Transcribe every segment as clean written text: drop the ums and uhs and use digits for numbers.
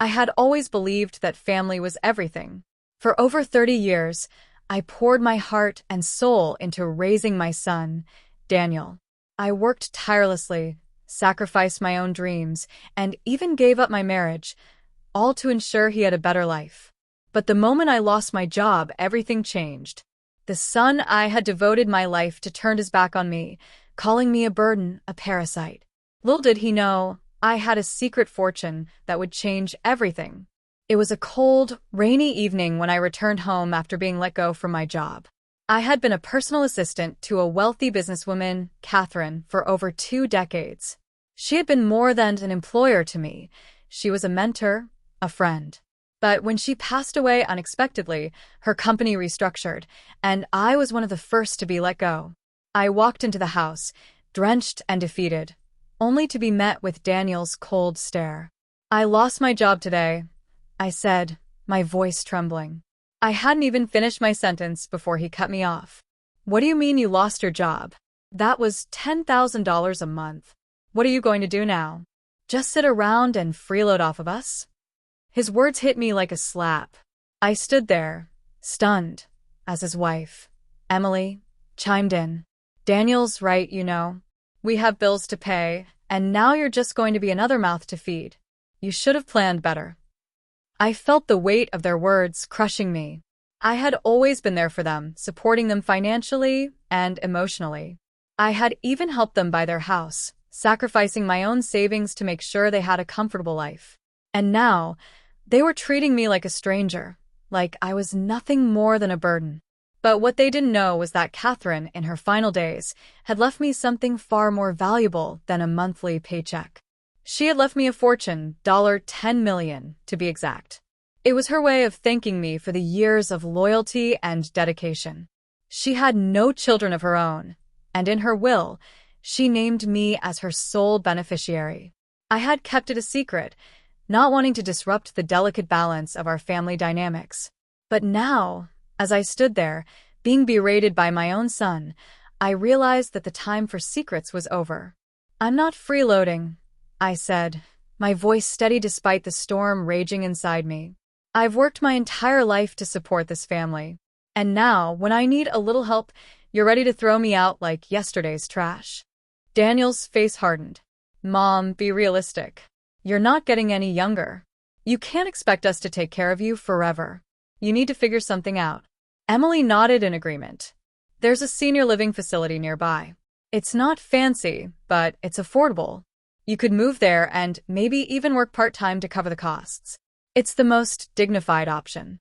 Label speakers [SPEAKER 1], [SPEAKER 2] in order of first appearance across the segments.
[SPEAKER 1] I had always believed that family was everything. For over 30 years, I poured my heart and soul into raising my son, Daniel. I worked tirelessly, sacrificed my own dreams, and even gave up my marriage, all to ensure he had a better life. But the moment I lost my job, everything changed. The son I had devoted my life to turned his back on me, calling me a burden, a parasite. Little did he know, I had a secret fortune that would change everything. It was a cold, rainy evening when I returned home after being let go from my job. I had been a personal assistant to a wealthy businesswoman, Catherine, for over 2 decades. She had been more than an employer to me. She was a mentor, a friend. But when she passed away unexpectedly, her company restructured, and I was one of the first to be let go. I walked into the house, drenched and defeated, only to be met with Daniel's cold stare. "I lost my job today," I said, my voice trembling. I hadn't even finished my sentence before he cut me off. "What do you mean you lost your job? That was $10,000 a month. What are you going to do now? Just sit around and freeload off of us?" His words hit me like a slap. I stood there, stunned, as his wife, Emily, chimed in. "Daniel's right, you know. We have bills to pay, and now you're just going to be another mouth to feed. You should have planned better." I felt the weight of their words crushing me. I had always been there for them, supporting them financially and emotionally. I had even helped them buy their house, sacrificing my own savings to make sure they had a comfortable life. And now, they were treating me like a stranger, like I was nothing more than a burden. But what they didn't know was that Catherine, in her final days, had left me something far more valuable than a monthly paycheck. She had left me a fortune, $10 million, to be exact. It was her way of thanking me for the years of loyalty and dedication. She had no children of her own, and in her will, she named me as her sole beneficiary. I had kept it a secret, not wanting to disrupt the delicate balance of our family dynamics. But now, as I stood there, being berated by my own son, I realized that the time for secrets was over. "I'm not freeloading," I said, my voice steady despite the storm raging inside me. "I've worked my entire life to support this family. And now, when I need a little help, you're ready to throw me out like yesterday's trash." Daniel's face hardened. "Mom, be realistic. You're not getting any younger. You can't expect us to take care of you forever. You need to figure something out." Emily nodded in agreement. "There's a senior living facility nearby. It's not fancy, but it's affordable. You could move there and maybe even work part-time to cover the costs. It's the most dignified option."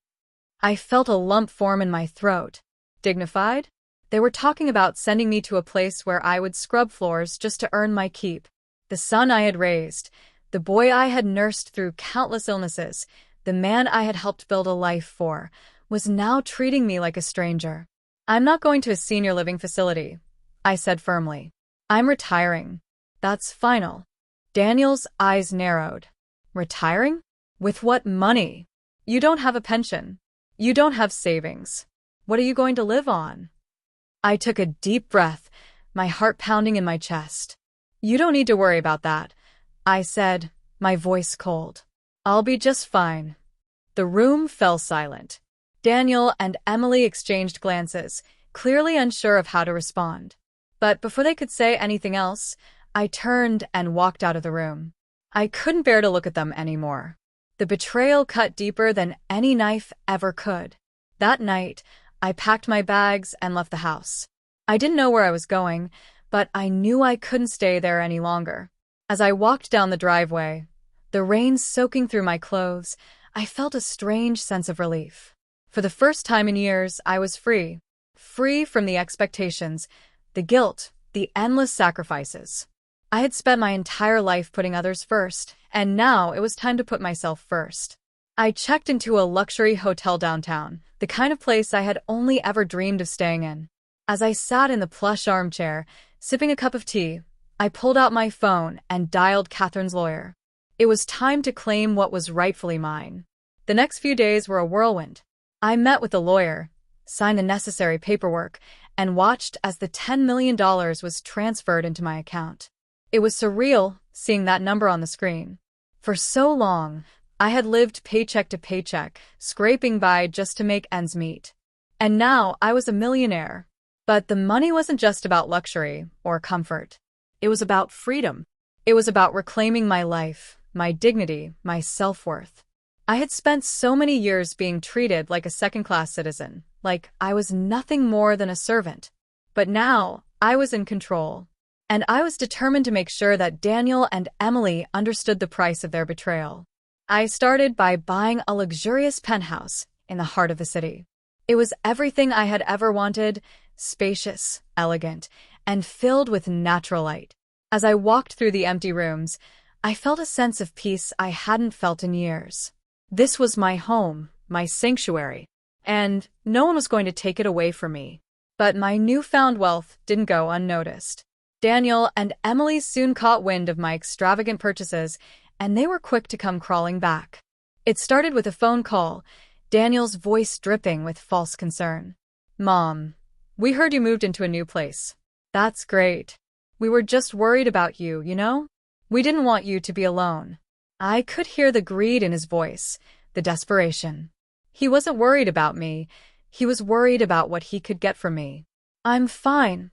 [SPEAKER 1] I felt a lump form in my throat. Dignified? They were talking about sending me to a place where I would scrub floors just to earn my keep. The son I had raised, the boy I had nursed through countless illnesses, the man I had helped build a life for, was now treating me like a stranger. "I'm not going to a senior living facility," I said firmly. "I'm retiring. That's final." Daniel's eyes narrowed. "Retiring? With what money? You don't have a pension. You don't have savings. What are you going to live on?" I took a deep breath, my heart pounding in my chest. "You don't need to worry about that," I said, my voice cold. "I'll be just fine." The room fell silent. Daniel and Emily exchanged glances, clearly unsure of how to respond. But before they could say anything else, I turned and walked out of the room. I couldn't bear to look at them anymore. The betrayal cut deeper than any knife ever could. That night, I packed my bags and left the house. I didn't know where I was going, but I knew I couldn't stay there any longer. As I walked down the driveway, the rain soaking through my clothes, I felt a strange sense of relief. For the first time in years, I was free. Free from the expectations, the guilt, the endless sacrifices. I had spent my entire life putting others first, and now it was time to put myself first. I checked into a luxury hotel downtown, the kind of place I had only ever dreamed of staying in. As I sat in the plush armchair, sipping a cup of tea, I pulled out my phone and dialed Catherine's lawyer. It was time to claim what was rightfully mine. The next few days were a whirlwind. I met with the lawyer, signed the necessary paperwork, and watched as the $10 million was transferred into my account. It was surreal, seeing that number on the screen. For so long, I had lived paycheck to paycheck, scraping by just to make ends meet. And now I was a millionaire. But the money wasn't just about luxury or comfort. It was about freedom. It was about reclaiming my life, my dignity, my self-worth. I had spent so many years being treated like a second-class citizen, like I was nothing more than a servant. But now, I was in control. And I was determined to make sure that Daniel and Emily understood the price of their betrayal. I started by buying a luxurious penthouse in the heart of the city. It was everything I had ever wanted, spacious, elegant, and filled with natural light. As I walked through the empty rooms, I felt a sense of peace I hadn't felt in years. This was my home, my sanctuary, and no one was going to take it away from me. But my newfound wealth didn't go unnoticed. Daniel and Emily soon caught wind of my extravagant purchases, and they were quick to come crawling back. It started with a phone call, Daniel's voice dripping with false concern. "Mom, we heard you moved into a new place. That's great. We were just worried about you, you know? We didn't want you to be alone." I could hear the greed in his voice, the desperation. He wasn't worried about me. He was worried about what he could get from me. "I'm fine,"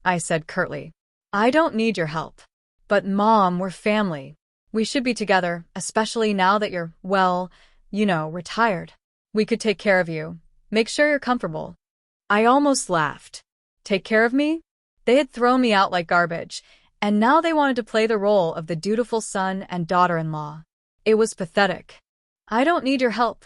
[SPEAKER 1] I said curtly. "I don't need your help. But Mom, we're family. We should be together, especially now that you're, well, retired. We could take care of you. Make sure you're comfortable." I almost laughed. Take care of me? They had thrown me out like garbage, and now they wanted to play the role of the dutiful son and daughter-in-law. It was pathetic. "I don't need your help,"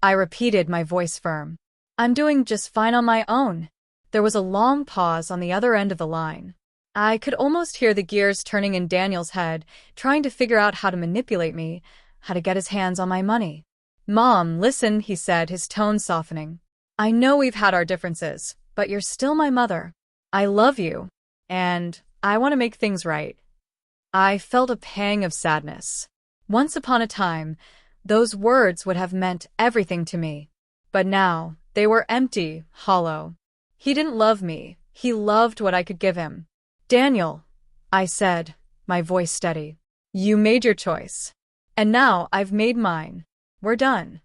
[SPEAKER 1] I repeated, my voice firm. "I'm doing just fine on my own." There was a long pause on the other end of the line. I could almost hear the gears turning in Daniel's head, trying to figure out how to manipulate me, how to get his hands on my money. "Mom, listen," he said, his tone softening. "I know we've had our differences, but you're still my mother. I love you, and I want to make things right." I felt a pang of sadness. Once upon a time, those words would have meant everything to me. But now, they were empty, hollow. He didn't love me. He loved what I could give him. "Daniel," I said, my voice steady, "you made your choice. And now I've made mine. We're done."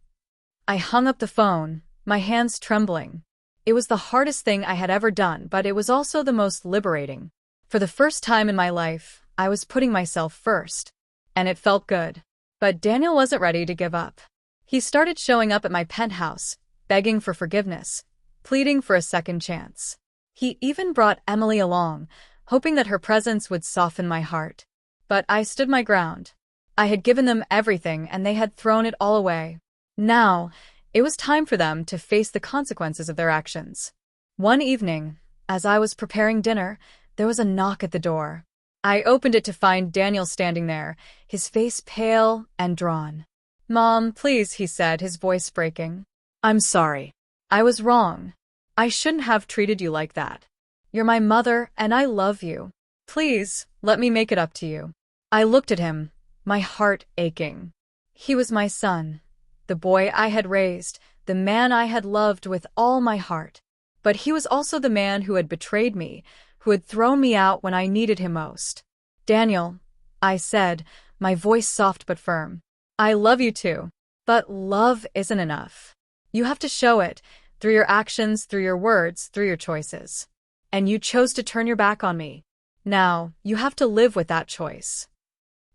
[SPEAKER 1] I hung up the phone, my hands trembling. It was the hardest thing I had ever done, but it was also the most liberating. For the first time in my life, I was putting myself first. And it felt good. But Daniel wasn't ready to give up. He started showing up at my penthouse, begging for forgiveness, pleading for a second chance. He even brought Emily along, hoping that her presence would soften my heart. But I stood my ground. I had given them everything, and they had thrown it all away. Now, it was time for them to face the consequences of their actions. One evening, as I was preparing dinner, there was a knock at the door. I opened it to find Daniel standing there, his face pale and drawn. "Mom, please," he said, his voice breaking. "I'm sorry. I was wrong. I shouldn't have treated you like that. You're my mother, and I love you. Please, let me make it up to you." I looked at him, my heart aching. He was my son, the boy I had raised, the man I had loved with all my heart. But he was also the man who had betrayed me, who had thrown me out when I needed him most. "Daniel," I said, my voice soft but firm, "I love you too. But love isn't enough. You have to show it, through your actions, through your words, through your choices. And you chose to turn your back on me. Now, you have to live with that choice."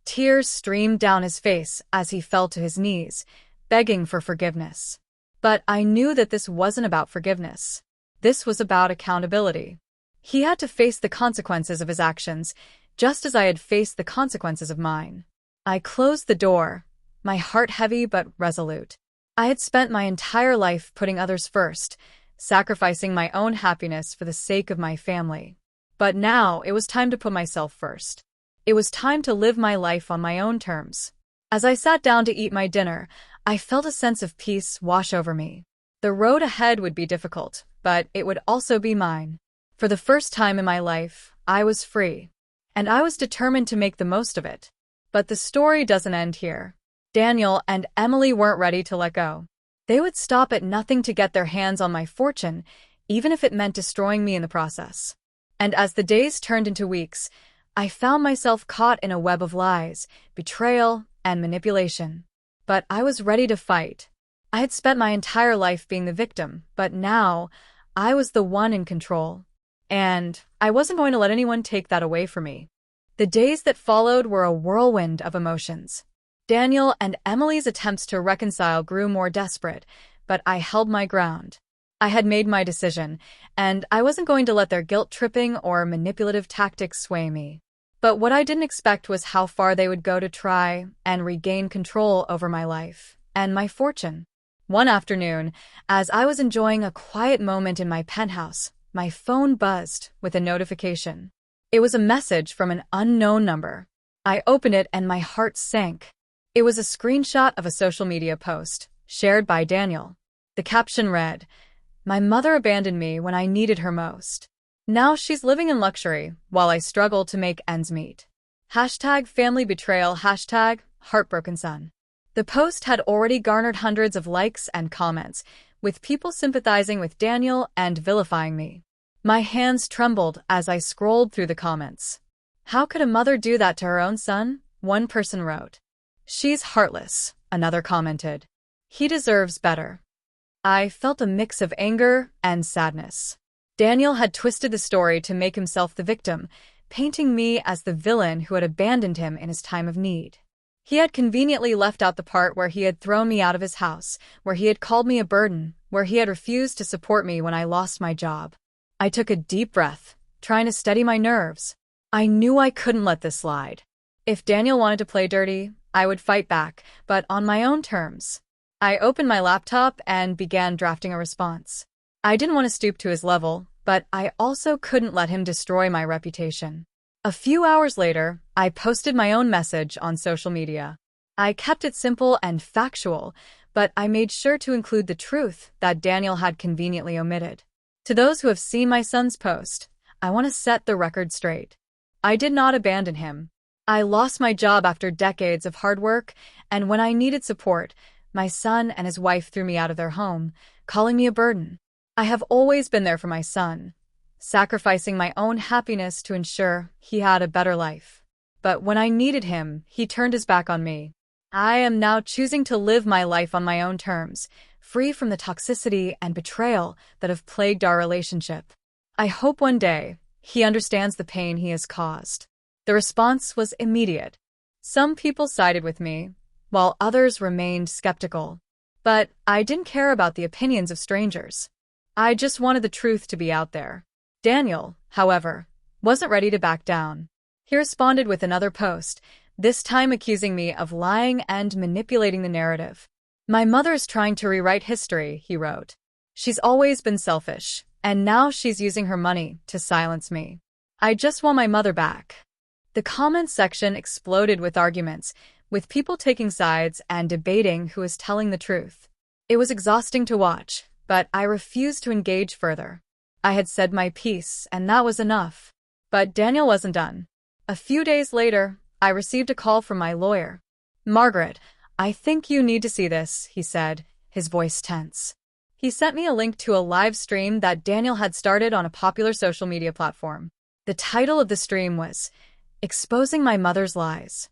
[SPEAKER 1] Tears streamed down his face as he fell to his knees, begging for forgiveness. But I knew that this wasn't about forgiveness. This was about accountability. He had to face the consequences of his actions, just as I had faced the consequences of mine. I closed the door, my heart heavy but resolute. I had spent my entire life putting others first, sacrificing my own happiness for the sake of my family. But now it was time to put myself first. It was time to live my life on my own terms. As I sat down to eat my dinner, I felt a sense of peace wash over me. The road ahead would be difficult, but it would also be mine. For the first time in my life, I was free. And I was determined to make the most of it. But the story doesn't end here. Daniel and Emily weren't ready to let go. They would stop at nothing to get their hands on my fortune, even if it meant destroying me in the process. And as the days turned into weeks, I found myself caught in a web of lies, betrayal, and manipulation. but I was ready to fight. I had spent my entire life being the victim, but now I was the one in control. And I wasn't going to let anyone take that away from me. The days that followed were a whirlwind of emotions. Daniel and Emily's attempts to reconcile grew more desperate, but I held my ground. I had made my decision, and I wasn't going to let their guilt-tripping or manipulative tactics sway me. But what I didn't expect was how far they would go to try and regain control over my life and my fortune. One afternoon, as I was enjoying a quiet moment in my penthouse, my phone buzzed with a notification. It was a message from an unknown number. I opened it and my heart sank. It was a screenshot of a social media post shared by Daniel. The caption read, "My mother abandoned me when I needed her most. Now she's living in luxury while I struggle to make ends meet. Hashtag family betrayal, hashtag heartbroken son." The post had already garnered hundreds of likes and comments, with people sympathizing with Daniel and vilifying me. My hands trembled as I scrolled through the comments. "How could a mother do that to her own son?" one person wrote. "She's heartless," another commented. "He deserves better." I felt a mix of anger and sadness. Daniel had twisted the story to make himself the victim, painting me as the villain who had abandoned him in his time of need. He had conveniently left out the part where he had thrown me out of his house, where he had called me a burden, where he had refused to support me when I lost my job. I took a deep breath, trying to steady my nerves. I knew I couldn't let this slide. If Daniel wanted to play dirty, I would fight back, but on my own terms. I opened my laptop and began drafting a response. I didn't want to stoop to his level, but I also couldn't let him destroy my reputation. A few hours later, I posted my own message on social media. I kept it simple and factual, but I made sure to include the truth that Daniel had conveniently omitted. To those who have seen my son's post, I want to set the record straight. I did not abandon him. I lost my job after decades of hard work, and when I needed support, my son and his wife threw me out of their home, calling me a burden. I have always been there for my son, sacrificing my own happiness to ensure he had a better life. But when I needed him, he turned his back on me. I am now choosing to live my life on my own terms, free from the toxicity and betrayal that have plagued our relationship. I hope one day he understands the pain he has caused. The response was immediate. Some people sided with me, while others remained skeptical. But I didn't care about the opinions of strangers. I just wanted the truth to be out there. Daniel, however, wasn't ready to back down. He responded with another post, this time accusing me of lying and manipulating the narrative. "My mother is trying to rewrite history," he wrote. "She's always been selfish, and now she's using her money to silence me. I just want my mother back." The comments section exploded with arguments, with people taking sides and debating who is telling the truth. It was exhausting to watch, but I refused to engage further. I had said my piece, and that was enough. But Daniel wasn't done. A few days later, I received a call from my lawyer. "Margaret, I think you need to see this," he said, his voice tense. He sent me a link to a live stream that Daniel had started on a popular social media platform. The title of the stream was, "Exposing My Mother's Lies."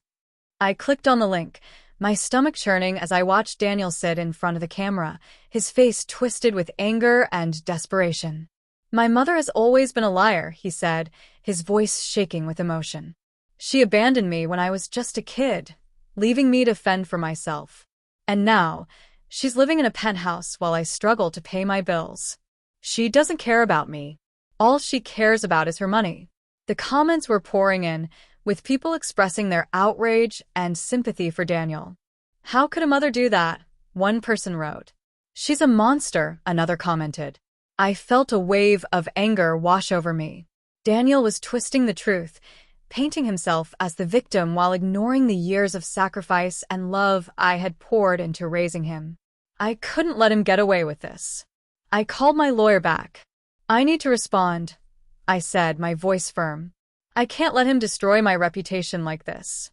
[SPEAKER 1] I clicked on the link, my stomach churning as I watched Daniel sit in front of the camera, his face twisted with anger and desperation. "My mother has always been a liar," he said, his voice shaking with emotion. "She abandoned me when I was just a kid, leaving me to fend for myself. And now, she's living in a penthouse while I struggle to pay my bills. She doesn't care about me. All she cares about is her money." The comments were pouring in, with people expressing their outrage and sympathy for Daniel. "How could a mother do that?" one person wrote. "She's a monster," another commented. I felt a wave of anger wash over me. Daniel was twisting the truth, painting himself as the victim while ignoring the years of sacrifice and love I had poured into raising him. I couldn't let him get away with this. I called my lawyer back. "I need to respond," I said, my voice firm. "I can't let him destroy my reputation like this."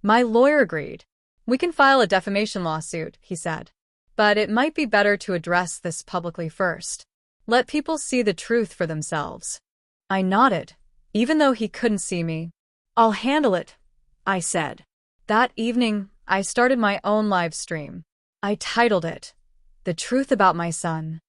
[SPEAKER 1] My lawyer agreed. "We can file a defamation lawsuit," he said. "But it might be better to address this publicly first. Let people see the truth for themselves." I nodded, even though he couldn't see me. "I'll handle it," I said. That evening, I started my own live stream. I titled it, "The Truth About My Son."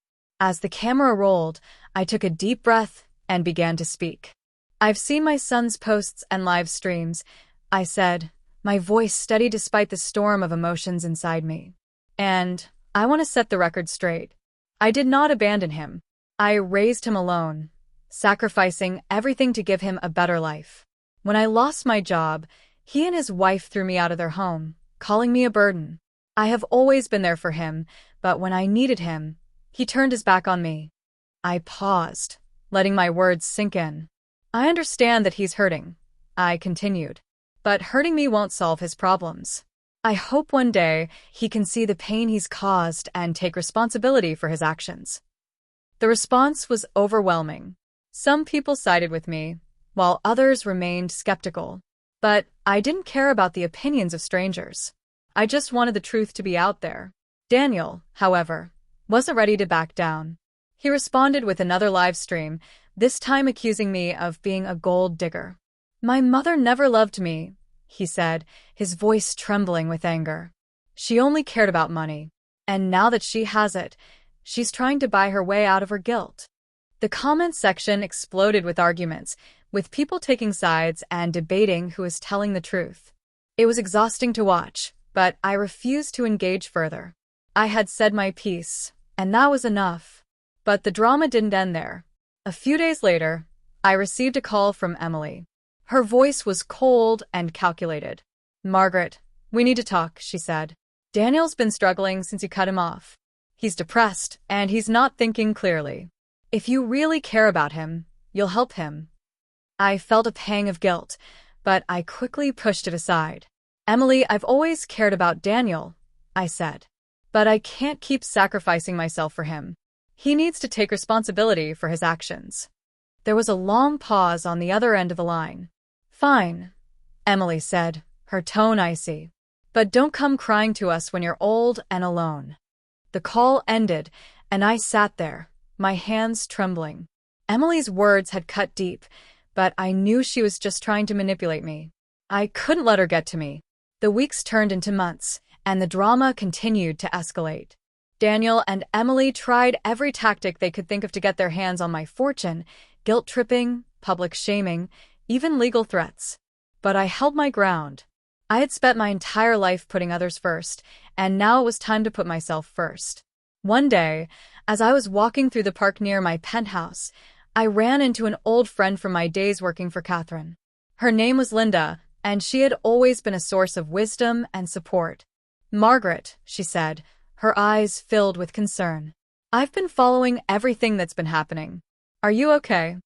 [SPEAKER 1] As the camera rolled, I took a deep breath and began to speak. "I've seen my son's posts and live streams," I said, my voice steady despite the storm of emotions inside me. "And I want to set the record straight. I did not abandon him. I raised him alone, sacrificing everything to give him a better life. When I lost my job, he and his wife threw me out of their home, calling me a burden. I have always been there for him, but when I needed him, he turned his back on me." I paused, letting my words sink in. "I understand that he's hurting," I continued, "but hurting me won't solve his problems. I hope one day he can see the pain he's caused and take responsibility for his actions." The response was overwhelming. Some people sided with me, while others remained skeptical. But I didn't care about the opinions of strangers. I just wanted the truth to be out there. Daniel, however, wasn't ready to back down. He responded with another live stream, this time accusing me of being a gold digger. "My mother never loved me," he said, his voice trembling with anger. "She only cared about money. And now that she has it, she's trying to buy her way out of her guilt." The comments section exploded with arguments, with people taking sides and debating who was telling the truth. It was exhausting to watch, but I refused to engage further. I had said my piece, and that was enough. But the drama didn't end there. A few days later, I received a call from Emily. Her voice was cold and calculated. "Margaret, we need to talk," she said. "Daniel's been struggling since you cut him off. He's depressed, and he's not thinking clearly. If you really care about him, you'll help him." I felt a pang of guilt, but I quickly pushed it aside. "Emily, I've always cared about Daniel," I said. "But I can't keep sacrificing myself for him. He needs to take responsibility for his actions." There was a long pause on the other end of the line. "Fine," Emily said, her tone icy. "But don't come crying to us when you're old and alone." The call ended, and I sat there, my hands trembling. Emily's words had cut deep, but I knew she was just trying to manipulate me. I couldn't let her get to me. The weeks turned into months, and the drama continued to escalate. Daniel and Emily tried every tactic they could think of to get their hands on my fortune: guilt-tripping, public shaming, even legal threats. But I held my ground. I had spent my entire life putting others first, and now it was time to put myself first. One day, as I was walking through the park near my penthouse, I ran into an old friend from my days working for Catherine. Her name was Linda, and she had always been a source of wisdom and support. "Margaret," she said, her eyes filled with concern. "I've been following everything that's been happening. Are you okay?"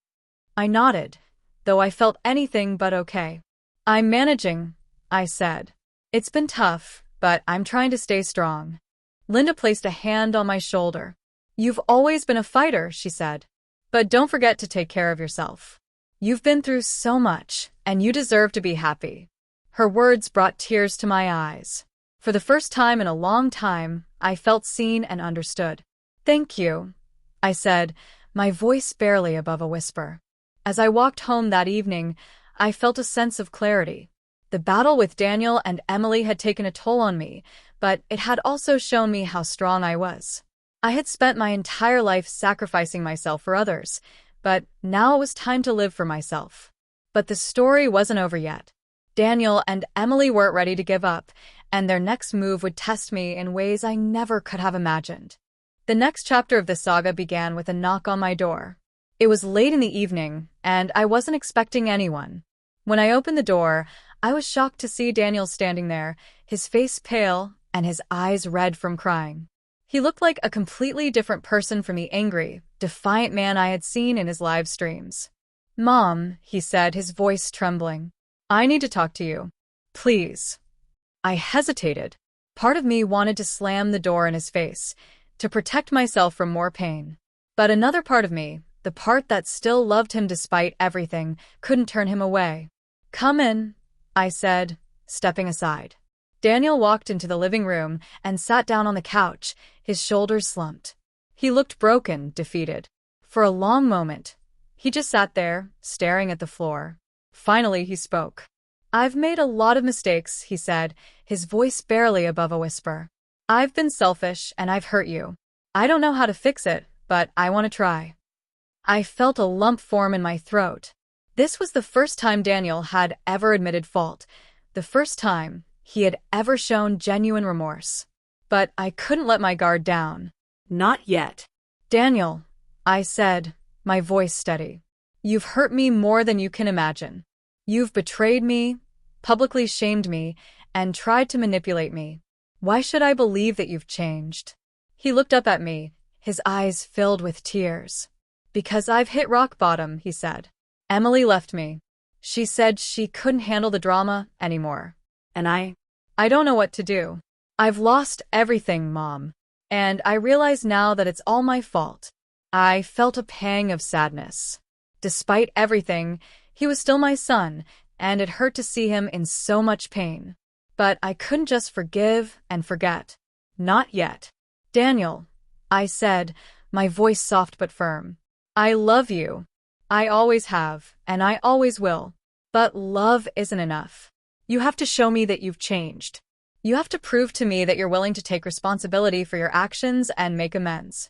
[SPEAKER 1] I nodded, though I felt anything but okay. "I'm managing," I said. "It's been tough, but I'm trying to stay strong." Linda placed a hand on my shoulder. "You've always been a fighter," she said. "But don't forget to take care of yourself. You've been through so much, and you deserve to be happy." Her words brought tears to my eyes. For the first time in a long time, I felt seen and understood. "Thank you," I said, my voice barely above a whisper. As I walked home that evening, I felt a sense of clarity. The battle with Daniel and Emily had taken a toll on me, but it had also shown me how strong I was. I had spent my entire life sacrificing myself for others, but now it was time to live for myself. But the story wasn't over yet. Daniel and Emily weren't ready to give up, and their next move would test me in ways I never could have imagined. The next chapter of the saga began with a knock on my door. It was late in the evening, and I wasn't expecting anyone. When I opened the door, I was shocked to see Daniel standing there, his face pale and his eyes red from crying. He looked like a completely different person from the angry, defiant man I had seen in his live streams. "Mom," he said, his voice trembling, "I need to talk to you. Please." I hesitated. Part of me wanted to slam the door in his face, to protect myself from more pain. But another part of me, the part that still loved him despite everything, couldn't turn him away. "Come in," I said, stepping aside. Daniel walked into the living room and sat down on the couch, his shoulders slumped. He looked broken, defeated. For a long moment, he just sat there, staring at the floor. Finally, he spoke. I've made a lot of mistakes, he said, his voice barely above a whisper. I've been selfish and I've hurt you. I don't know how to fix it, but I want to try. I felt a lump form in my throat. This was the first time Daniel had ever admitted fault, the first time he had ever shown genuine remorse. But I couldn't let my guard down.
[SPEAKER 2] Not yet.
[SPEAKER 1] Daniel, I said, my voice steady. You've hurt me more than you can imagine. You've betrayed me, publicly shamed me, and tried to manipulate me. Why should I believe that you've changed? He looked up at me, his eyes filled with tears. Because I've hit rock bottom, he said. Emily left me. She said she couldn't handle the drama anymore.
[SPEAKER 2] And I
[SPEAKER 1] don't know what to do. I've lost everything, Mom. And I realize now that it's all my fault. I felt a pang of sadness. Despite everything, he was still my son, and it hurt to see him in so much pain. But I couldn't just forgive and forget. Not yet. Daniel, I said, my voice soft but firm. I love you. I always have, and I always will. But love isn't enough. You have to show me that you've changed. You have to prove to me that you're willing to take responsibility for your actions and make amends.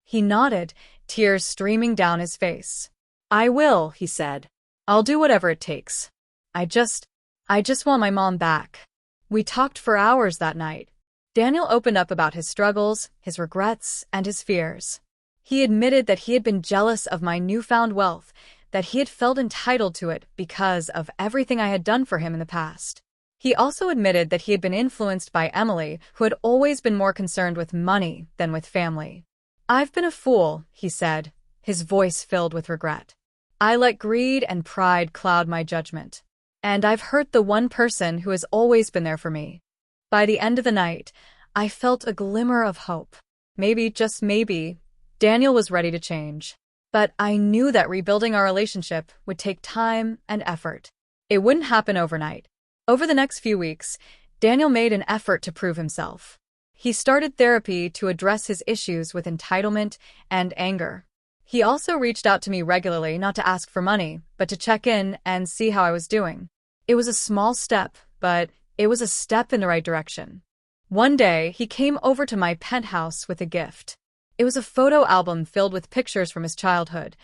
[SPEAKER 1] He nodded, tears streaming down his face. I will, he said. I'll do whatever it takes. I just want my mom back. We talked for hours that night. Daniel opened up about his struggles, his regrets, and his fears. He admitted that he had been jealous of my newfound wealth, that he had felt entitled to it because of everything I had done for him in the past. He also admitted that he had been influenced by Emily, who had always been more concerned with money than with family. I've been a fool, he said, his voice filled with regret. I let greed and pride cloud my judgment. And I've hurt the one person who has always been there for me. By the end of the night, I felt a glimmer of hope. Maybe, just maybe, Daniel was ready to change. But I knew that rebuilding our relationship would take time and effort. It wouldn't happen overnight. Over the next few weeks, Daniel made an effort to prove himself. He started therapy to address his issues with entitlement and anger. He also reached out to me regularly, not to ask for money, but to check in and see how I was doing. It was a small step, but it was a step in the right direction. One day, he came over to my penthouse with a gift. It was a photo album filled with pictures from his childhood,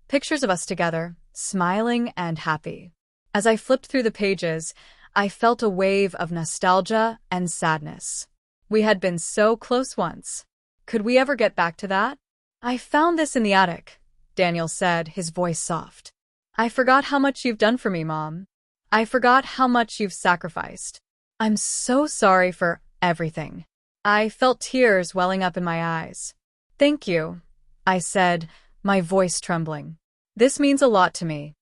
[SPEAKER 1] pictures of us together, smiling and happy. As I flipped through the pages, I felt a wave of nostalgia and sadness. We had been so close once. Could we ever get back to that? I found this in the attic, Daniel said, his voice soft. I forgot how much you've done for me, Mom. I forgot how much you've sacrificed. I'm so sorry for everything. I felt tears welling up in my eyes. Thank you, I said, my voice trembling. This means a lot to me.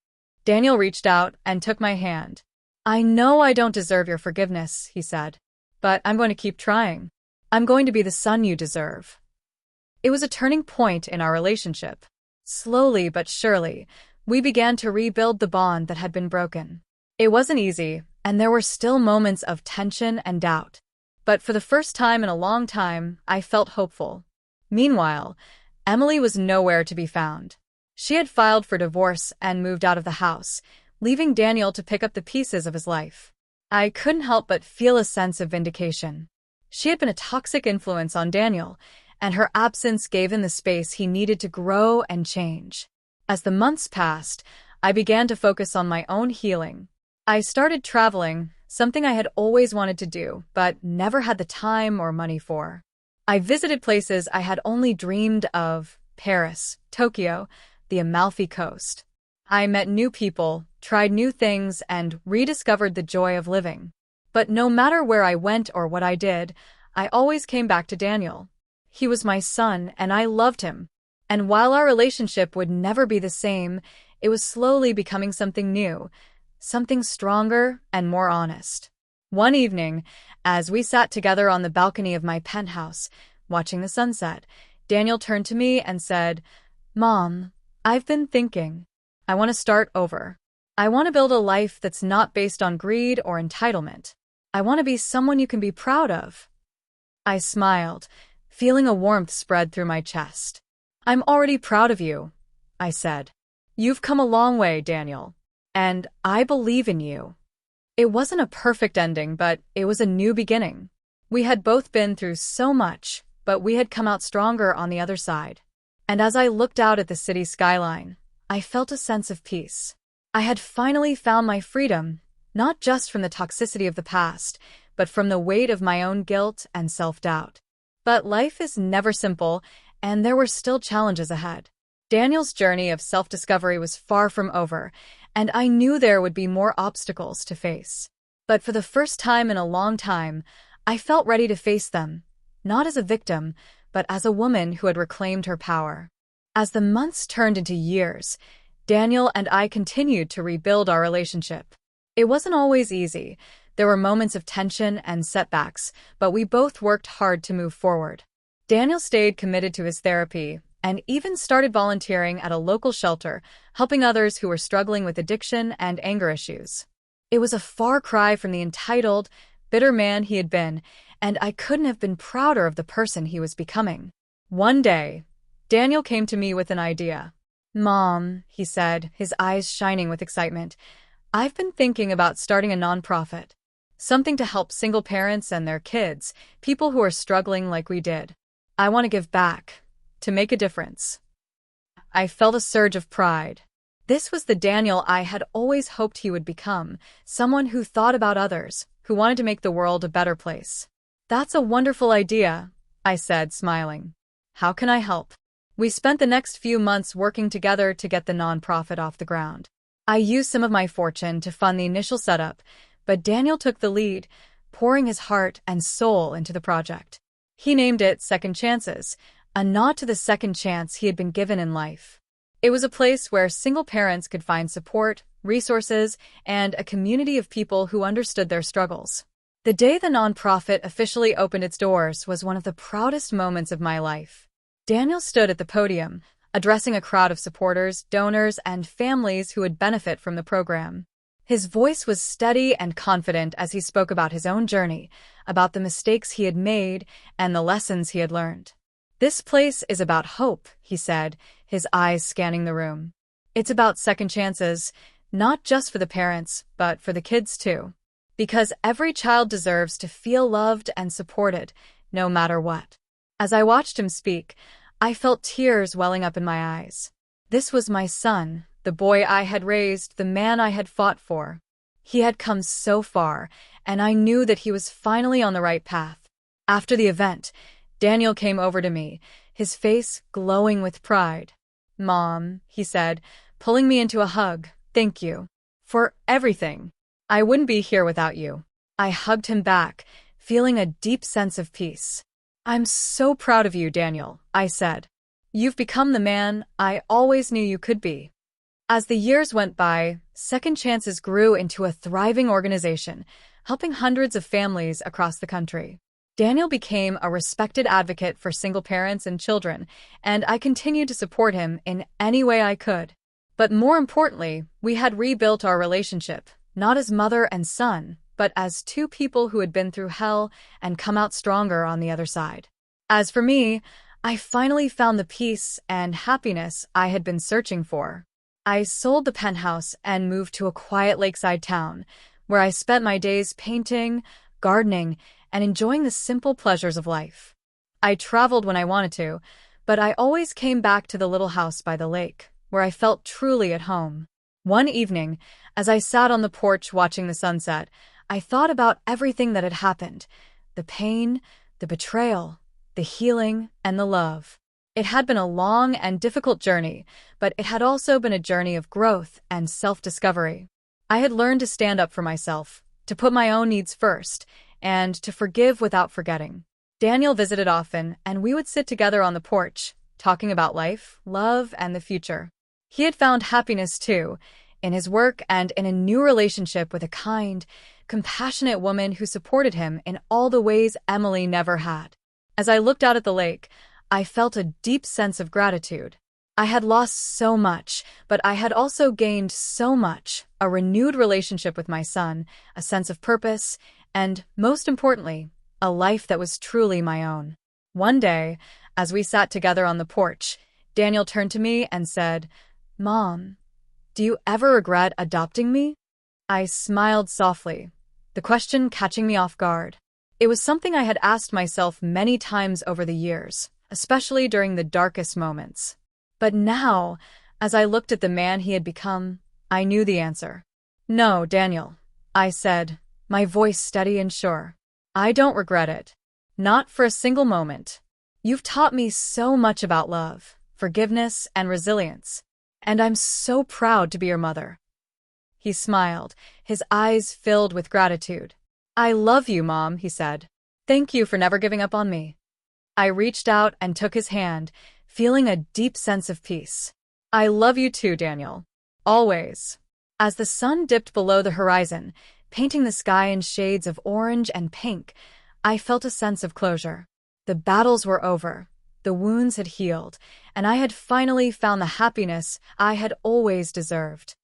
[SPEAKER 1] Daniel reached out and took my hand. I know I don't deserve your forgiveness, he said, but I'm going to keep trying. I'm going to be the son you deserve. It was a turning point in our relationship. Slowly but surely, we began to rebuild the bond that had been broken. It wasn't easy, and there were still moments of tension and doubt. But for the first time in a long time, I felt hopeful. Meanwhile, Emily was nowhere to be found. She had filed for divorce and moved out of the house, leaving Daniel to pick up the pieces of his life. I couldn't help but feel a sense of vindication. She had been a toxic influence on Daniel, and her absence gave him the space he needed to grow and change. As the months passed, I began to focus on my own healing. I started traveling, something I had always wanted to do, but never had the time or money for. I visited places I had only dreamed of: Paris, Tokyo, the Amalfi Coast. I met new people, tried new things, and rediscovered the joy of living. But no matter where I went or what I did, I always came back to Daniel. He was my son, and I loved him. And while our relationship would never be the same, it was slowly becoming something new, something stronger and more honest. One evening, as we sat together on the balcony of my penthouse, watching the sunset, Daniel turned to me and said, "Mom, I've been thinking. I want to start over. I want to build a life that's not based on greed or entitlement. I want to be someone you can be proud of." I smiled, feeling a warmth spread through my chest. "I'm already proud of you," I said. "You've come a long way, Daniel. And I believe in you." It wasn't a perfect ending, but it was a new beginning. We had both been through so much, but we had come out stronger on the other side. And as I looked out at the city skyline, I felt a sense of peace. I had finally found my freedom, not just from the toxicity of the past, but from the weight of my own guilt and self-doubt. But life is never simple, and there were still challenges ahead. Daniel's journey of self-discovery was far from over, and I knew there would be more obstacles to face. But for the first time in a long time, I felt ready to face them, not as a victim, but as a woman who had reclaimed her power. As the months turned into years, Daniel and I continued to rebuild our relationship. It wasn't always easy. There were moments of tension and setbacks, but we both worked hard to move forward. Daniel stayed committed to his therapy and even started volunteering at a local shelter, helping others who were struggling with addiction and anger issues. It was a far cry from the entitled, bitter man he had been, and I couldn't have been prouder of the person he was becoming. One day, Daniel came to me with an idea. "Mom," he said, his eyes shining with excitement, "I've been thinking about starting a nonprofit. Something to help single parents and their kids, people who are struggling like we did. I want to give back, to make a difference." I felt a surge of pride. This was the Daniel I had always hoped he would become, someone who thought about others, who wanted to make the world a better place. "That's a wonderful idea," I said, smiling. "How can I help?" We spent the next few months working together to get the nonprofit off the ground. I used some of my fortune to fund the initial setup, but Daniel took the lead, pouring his heart and soul into the project. He named it Second Chances, a nod to the second chance he had been given in life. It was a place where single parents could find support, resources, and a community of people who understood their struggles. The day the nonprofit officially opened its doors was one of the proudest moments of my life. Daniel stood at the podium, addressing a crowd of supporters, donors, and families who would benefit from the program. His voice was steady and confident as he spoke about his own journey, about the mistakes he had made, and the lessons he had learned. "This place is about hope," he said, his eyes scanning the room. "It's about second chances, not just for the parents, but for the kids too. Because every child deserves to feel loved and supported, no matter what." As I watched him speak, I felt tears welling up in my eyes. This was my son, the boy I had raised, the man I had fought for. He had come so far, and I knew that he was finally on the right path. After the event, Daniel came over to me, his face glowing with pride. "Mom," he said, pulling me into a hug, "thank you for everything. I wouldn't be here without you." I hugged him back, feeling a deep sense of peace. "I'm so proud of you, Daniel," I said. "You've become the man I always knew you could be." As the years went by, Second Chances grew into a thriving organization, helping hundreds of families across the country. Daniel became a respected advocate for single parents and children, and I continued to support him in any way I could. But more importantly, we had rebuilt our relationship, not as mother and son, but as two people who had been through hell and come out stronger on the other side. As for me, I finally found the peace and happiness I had been searching for. I sold the penthouse and moved to a quiet lakeside town, where I spent my days painting, gardening, and enjoying the simple pleasures of life. I traveled when I wanted to, but I always came back to the little house by the lake, where I felt truly at home. One evening, as I sat on the porch watching the sunset, I thought about everything that had happened: the pain, the betrayal, the healing, and the love. It had been a long and difficult journey, but it had also been a journey of growth and self-discovery. I had learned to stand up for myself, to put my own needs first, and to forgive without forgetting. Daniel visited often, and we would sit together on the porch, talking about life, love, and the future. He had found happiness too, in his work and in a new relationship with a kind, compassionate woman who supported him in all the ways Emily never had. As I looked out at the lake, I felt a deep sense of gratitude. I had lost so much, but I had also gained so much: a renewed relationship with my son, a sense of purpose, and, most importantly, a life that was truly my own. One day, as we sat together on the porch, Daniel turned to me and said, "Mom, do you ever regret adopting me?" I smiled softly, the question catching me off guard. It was something I had asked myself many times over the years, especially during the darkest moments. But now, as I looked at the man he had become, I knew the answer. No, Daniel, I said, my voice steady and sure. I don't regret it. Not for a single moment. You've taught me so much about love, forgiveness, and resilience, and I'm so proud to be your mother. He smiled, his eyes filled with gratitude. I love you, Mom, he said. Thank you for never giving up on me. I reached out and took his hand, feeling a deep sense of peace. I love you too, Daniel. Always. As the sun dipped below the horizon, painting the sky in shades of orange and pink, I felt a sense of closure. The battles were over, the wounds had healed, and I had finally found the happiness I had always deserved.